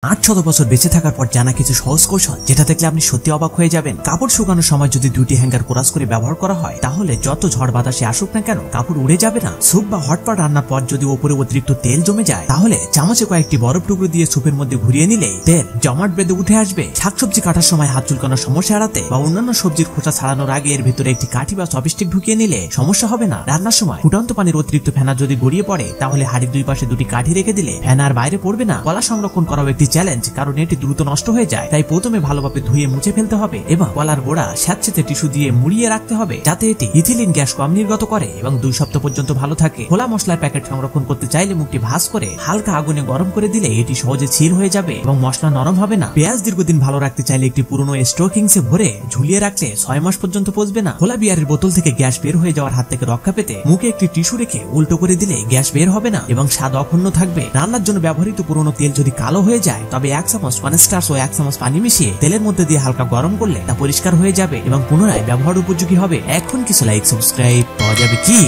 800 বছর বেঁচে থাকার পর জানা কিছু সহজ কৌশল যেটা দেখলে আপনি সত্যি অবাক হয়ে যাবেন। কাপড় শুকানোর সময় যদি দুটি হ্যাঙ্গার কোরাস করে ব্যবহার করা হয় তাহলে যত ঝড় বাতাসে আসুক না কেন কাপড় উড়ে যাবে না। স্যুপ বা হটপট রান্নার পর যদি উপরে অতিরিক্ত তেল জমে যায় তাহলে চামচে কয়েকটি বরফ টুকরো দিয়ে স্যুপের মধ্যে ঘুরিয়ে নিলে তেল জমাট বেঁধে উঠে আসবে। শাকসবজি কাটার সময় হাত চুলকানোর সমস্যা এড়াতে বা অন্যান্য সবজির খোসা ছাড়ানোর আগে এর ভিতরে একটি কাঠি বা চপস্টিক ঢুকিয়ে নিলে সমস্যা হবে না। রান্নার সময় ফুটন্ত পানির অতিরিক্ত ফেনা যদি গড়িয়ে পড়ে তাহলে হাড়ির দুই পাশে দুটি কাঠি রেখে দিলে ফেনা আর বাইরে পড়বে না। কলা সংরক্ষণ করাও একটি চ্যালেঞ্জ, কারণ এটি দ্রুত নষ্ট হয়ে যায়। তাই প্রথমে ভালোভাবে ধুয়ে মুছে ফেলতে হবে এবং কলার গোড়া স্যাঁতসেঁতে টিস্যু দিয়ে মুড়িয়ে রাখতে হবে যাতে এটি ইথিলিন গ্যাস কম নির্গত করে এবং 2 সপ্তাহ পর্যন্ত ভালো থাকে। খোলা মশলার প্যাকেট সংরক্ষণ করতে চাইলে মুখটি ভাঁজ করে হালকা আগুনে গরম করে দিলে এটি সহজে ছিঁড় হয়ে যাবে এবং মশলা নরম হবে না। পেঁয়াজ দীর্ঘদিন ভালো রাখতে চাইলে একটি পুরনো স্টোকিংসে ভরে ঝুলিয়ে রাখলে 6 মাস পর্যন্ত পচবে না। খোলা বিয়ারের বোতল থেকে গ্যাস বের হয়ে যাওয়ার হাত থেকে রক্ষা পেতে মুখে একটি টিস্যু রেখে উল্টো করে দিলে গ্যাস বের হবে না এবং স্বাদ অক্ষুণ্ণ থাকবে। রান্নার জন্য ব্যবহৃত পুরনো তেল যদি কালো হয়ে যায় তবে 1 চামচ কনস্টার্চ ও 1 চামচ পানি মিশিয়ে তেলের মধ্যে দিয়ে হালকা গরম করলে তা পরিষ্কার হয়ে যাবে এবং পুনরায় ব্যবহার উপযোগী হবে। এখন কিছু লাইক সাবস্ক্রাইব পাওয়া যাবে কি?